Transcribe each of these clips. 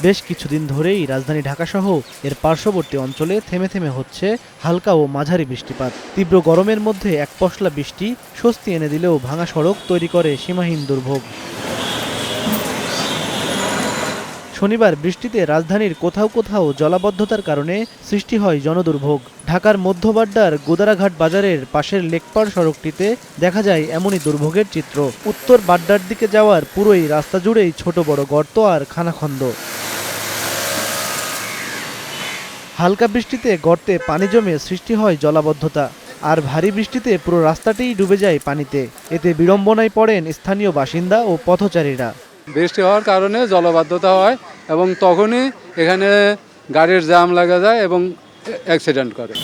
বেশ কিছুদিন ধরেই রাজধানী ঢাকাসহ এর পার্শ্ববর্তী অঞ্চলে থেমে থেমে হচ্ছে হালকা ও মাঝারি বৃষ্টিপাত। তীব্র গরমের মধ্যে এক পশলা বৃষ্টি স্বস্তি এনে দিলেও ভাঙা সড়ক তৈরি করে সীমাহীন দুর্ভোগ। শনিবার বৃষ্টিতে রাজধানীর কোথাও কোথাও জলাবদ্ধতার কারণে সৃষ্টি হয় জনদুর্ভোগ। ঢাকার মধ্য বাড্ডার গোদারাঘাট বাজারের পাশের লেকপাড় সড়কটিতে দেখা যায় এমনই দুর্ভোগের চিত্র। উত্তর বাড্ডার দিকে যাওয়ার পুরোই রাস্তা জুড়েই ছোট বড় গর্ত আর খানাখন্দ। হালকা বৃষ্টিতে গর্তে পানি জমে সৃষ্টি হয় জলাবদ্ধতা, আর ভারী বৃষ্টিতে পুরো রাস্তাটিই ডুবে যায় পানিতে। এতে বিড়ম্বনায় পড়েন স্থানীয় বাসিন্দা ও পথচারীরা। বৃষ্টি হওয়ার কারণে জলাবদ্ধতা হয় এবং তখনই এখানে গাড়ির জ্যাম লাগা যায় এবং অ্যাক্সিডেন্ট করে।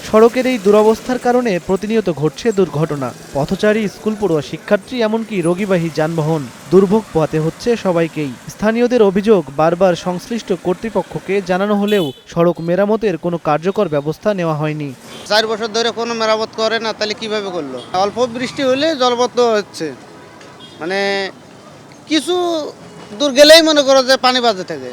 সড়কের এই দুরবস্থার কারণে প্রতিনিয়ত ঘটছে দুর্ঘটনা। পথচারী, স্কুল পড়ুয়া, শিক্ষার্থী, এমনকি রোগীবাহী যানবাহন দুর্ভোগ পোহাতে হচ্ছে সবাইকেই। স্থানীয়দের অভিযোগ, বারবার সংশ্লিষ্ট কর্তৃপক্ষকে জানানো হলেও সড়ক মেরামতের কোনো কার্যকর ব্যবস্থা নেওয়া হয়নি। 4 বছর ধরে কোনো মেরামত করে না, তাহলে কিভাবে করলো? অল্প বৃষ্টি হলে জলবদ্ধ হচ্ছে, মানে কিছু দূর গেলেই মনে করো যে পানি বাজে থাকে।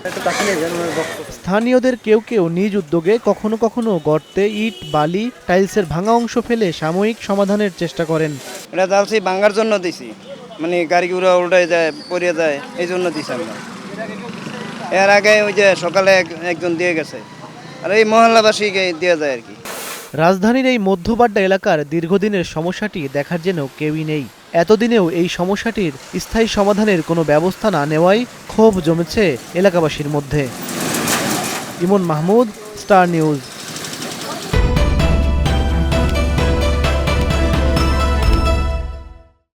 স্থানীয়দের কেউ কেউ নিজ উদ্যোগে কখনো কখনো গর্তে ইট, বালি, টাইলসের ভাঙা অংশ ফেলে সাময়িক সমাধানের চেষ্টা করেন। এটা জালছি ভাঙার জন্য দিছি, মানে গাড়িগুলো উল্টায় যায়, পড়ে যায়, এই জন্য দিছি আমরা। এর আগে ওই যে সকালে একজন দিয়ে গেছে, আর এই মহল্লাবাসীকে দিয়ে যায় আর কি। রাজধানীর এই মধ্যবাড্ডা এলাকার দীর্ঘদিনের সমস্যাটি দেখার যেন কেউই নেই। এতদিনেও এই সমস্যাটির স্থায়ী সমাধানের কোনো ব্যবস্থা না নেওয়ায় ক্ষোভ জমেছে এলাকাবাসীর মধ্যে। ইমন মাহমুদ, স্টার নিউজ।